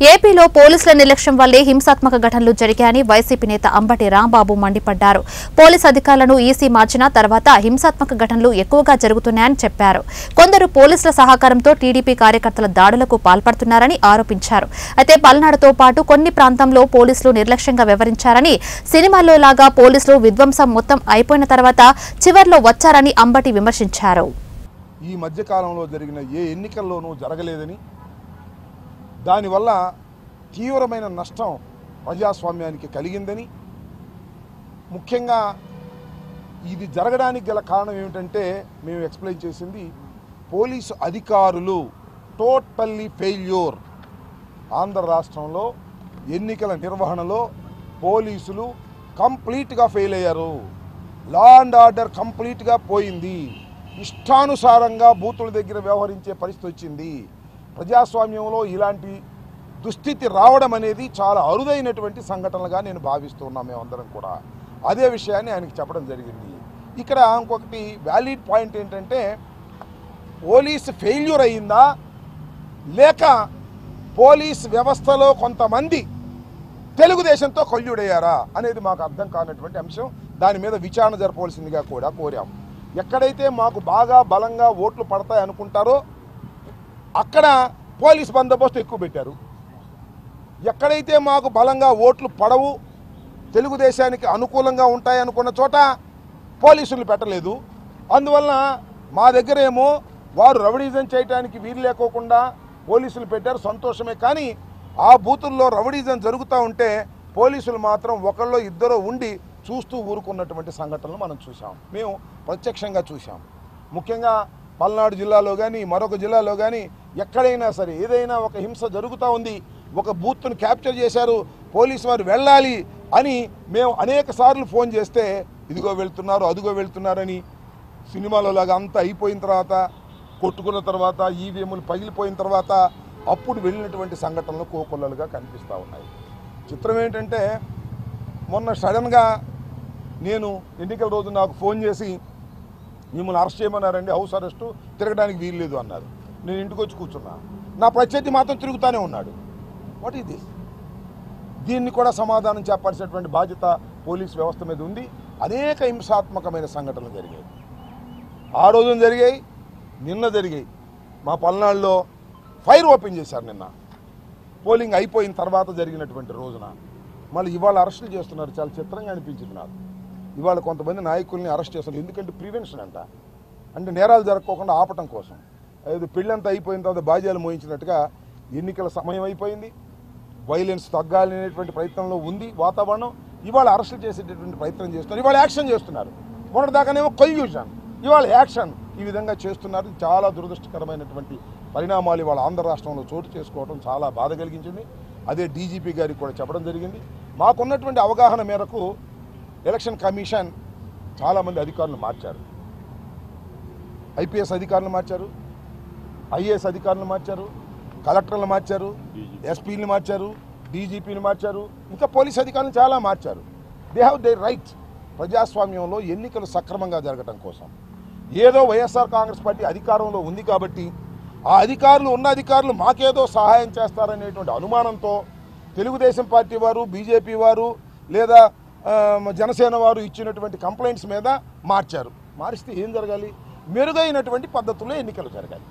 ఏపీలో పోలీసుల నిర్లక్ష్యం వల్లే హింసాత్మక ఘటనలు జరిగాయని వైసీపీ నేత అంబటి రాంబాబు మండిపడ్డారు. పోలీసు అధికారులను ఈసీ మార్చిన తర్వాత హింసాత్మక ఘటనలు ఎక్కువగా జరుగుతున్నాయని చెప్పారు. కొందరు పోలీసుల సహకారంతో టీడీపీ కార్యకర్తల దాడులకు పాల్పడుతున్నారని ఆరోపించారు. అయితే పల్నాడుతో పాటు కొన్ని ప్రాంతాల్లో పోలీసులు నిర్లక్ష్యంగా వ్యవహరించారని, సినిమాల్లో లాగా పోలీసులు విధ్వంసం మొత్తం అయిపోయిన తర్వాత చివర్లో వచ్చారని అంబటి విమర్శించారు. ఈ మధ్య కాలంలో జరిగిన ఏ ఎన్నికల్లోనూ జరగలేదని, దానివల్ల తీవ్రమైన నష్టం ప్రజాస్వామ్యానికి కలిగిందని, ముఖ్యంగా ఇది జరగడానికి గల కారణం ఏమిటంటే మేము ఎక్స్ప్లెయిన్ చేసింది పోలీసు అధికారులు టోటల్లీ ఫెయిల్యూర్. ఆంధ్ర రాష్ట్రంలో ఎన్నికల నిర్వహణలో పోలీసులు కంప్లీట్గా ఫెయిల్ అయ్యారు. లా అండ్ ఆర్డర్ కంప్లీట్గా పోయింది. ఇష్టానుసారంగా బూతుల దగ్గర వ్యవహరించే పరిస్థితి వచ్చింది. ప్రజాస్వామ్యంలో ఇలాంటి దుస్థితి రావడం అనేది చాలా అరుదైనటువంటి సంఘటనలుగా నేను భావిస్తున్నాం మేమందరం కూడా. అదే విషయాన్ని ఆయనకి చెప్పడం జరిగింది. ఇక్కడ ఇంకొకటి వ్యాలిడ్ పాయింట్ ఏంటంటే, పోలీసు ఫెయిల్యూర్ అయ్యిందా లేక పోలీస్ వ్యవస్థలో కొంతమంది తెలుగుదేశంతో కొల్లుడయ్యారా అనేది మాకు అర్థం కానటువంటి అంశం. దాని మీద విచారణ జరపవలసిందిగా కూడా కోరాం. ఎక్కడైతే మాకు బాగా బలంగా ఓట్లు పడతాయి అనుకుంటారో అక్కడ పోలీస్ బందోబస్తు ఎక్కువ పెట్టారు. ఎక్కడైతే మాకు బలంగా ఓట్లు పడవు, తెలుగుదేశానికి అనుకూలంగా ఉంటాయి అనుకున్న చోట పోలీసులు పెట్టలేదు. అందువలన మా దగ్గర ఏమో వారు రౌడీజం చేయడానికి వీలు లేకోకుండా పోలీసులు పెట్టారు, సంతోషమే. కానీ ఆ బూతుల్లో రౌడీజం జరుగుతూ ఉంటే పోలీసులు మాత్రం ఒకళ్ళో ఇద్దరో ఉండి చూస్తూ ఊరుకున్నటువంటి సంఘటనలు మనం చూసాం, మేము ప్రత్యక్షంగా చూసాం. ముఖ్యంగా పల్నాడు జిల్లాలో కానీ మరొక జిల్లాలో కానీ ఎక్కడైనా సరే ఏదైనా ఒక హింస జరుగుతూ ఉంది, ఒక బూత్ను క్యాప్చర్ చేశారు, పోలీసు వారు వెళ్ళాలి అని మేము అనేక సార్లు ఫోన్ చేస్తే ఇదిగో వెళ్తున్నారు అదిగో వెళ్తున్నారని, సినిమాలో లాగా అంతా అయిపోయిన తర్వాత కొట్టుకున్న తర్వాత ఈవీఎంలు పగిలిపోయిన తర్వాత అప్పుడు వెళ్ళినటువంటి సంఘటనలు కోకొల్లలుగా కనిపిస్తూ ఉన్నాయి. చిత్రం ఏంటంటే, మొన్న సడన్గా నేను ఎన్నికల రోజు నాకు ఫోన్ చేసి మిమ్మల్ని అరెస్ట్ చేయమన్నారండి, హౌస్ అరెస్టు, తిరగడానికి వీలు లేదు అన్నారు. నేను ఇంటికి వచ్చి కూర్చున్నా, నా ప్రత్యర్థి మాత్రం తిరుగుతూనే ఉన్నాడు. What is this? దీన్ని కూడా సమాధానం చెప్పాల్సినటువంటి బాధ్యత పోలీస్ వ్యవస్థ మీద ఉంది. అనేక హింసాత్మకమైన సంఘటనలు జరిగాయి, ఆ రోజున జరిగాయి, నిన్న జరిగాయి. మా పల్నాడులో ఫైర్ ఓపెన్ చేశారు నిన్న, పోలింగ్ అయిపోయిన తర్వాత జరిగినటువంటి రోజున. మళ్ళీ ఇవాళ అరెస్టులు చేస్తున్నారు. చాలా చిత్రంగా అనిపించింది నాకు. ఇవాళ కొంతమంది నాయకుల్ని అరెస్ట్ చేస్తున్నారు. ఎందుకంటే ప్రివెన్షన్ అంట, అంటే నేరాలు జరగకోకుండా ఆపటం కోసం. అది పెళ్ళంతా అయిపోయిన తర్వాత బాధ్యాలు మోయించినట్టుగా ఎన్నికల సమయం అయిపోయింది, వైలెన్స్ తగ్గాలనేటువంటి ప్రయత్నంలో ఉంది వాతావరణం. ఇవాళ అరెస్టులు చేసేటటువంటి ప్రయత్నం చేస్తున్నారు, ఇవాళ యాక్షన్ చేస్తున్నారు. మొన్నటిదాకానేమో కన్ఫ్యూజన్, ఇవాళ యాక్షన్. ఈ విధంగా చేస్తున్నారు. చాలా దురదృష్టకరమైనటువంటి పరిణామాలు ఇవాళ ఆంధ్ర రాష్ట్రంలో చోటు చేసుకోవడం చాలా బాధ కలిగించింది. అదే డీజీపీ గారికి కూడా చెప్పడం జరిగింది. మాకున్నటువంటి అవగాహన మేరకు ఎలక్షన్ కమిషన్ చాలామంది అధికారులు మార్చారు. ఐపీఎస్ అధికారులు మార్చారు, ఐఏఎస్ అధికారులు మార్చారు, కలెక్టర్లు మార్చారు, ఎస్పీని మార్చారు, డీజీపీని మార్చారు, ఇంకా పోలీస్ అధికారులు చాలా మార్చారు. They have they right. ప్రజాస్వామ్యంలో ఎన్నికలు సక్రమంగా జరగడం కోసం ఏదో వైఎస్ఆర్ కాంగ్రెస్ పార్టీ అధికారంలో ఉంది కాబట్టి ఆ అధికారులు ఉన్న అధికారులు మాకేదో సహాయం చేస్తారనేటువంటి అనుమానంతో తెలుగుదేశం పార్టీ వారు, బీజేపీ వారు లేదా జనసేన వారు ఇచ్చినటువంటి కంప్లైంట్స్ మీద మార్చారు. మారిస్తే ఏం జరగాలి? మెరుగైనటువంటి పద్ధతుల్లో ఎన్నికలు జరగాలి.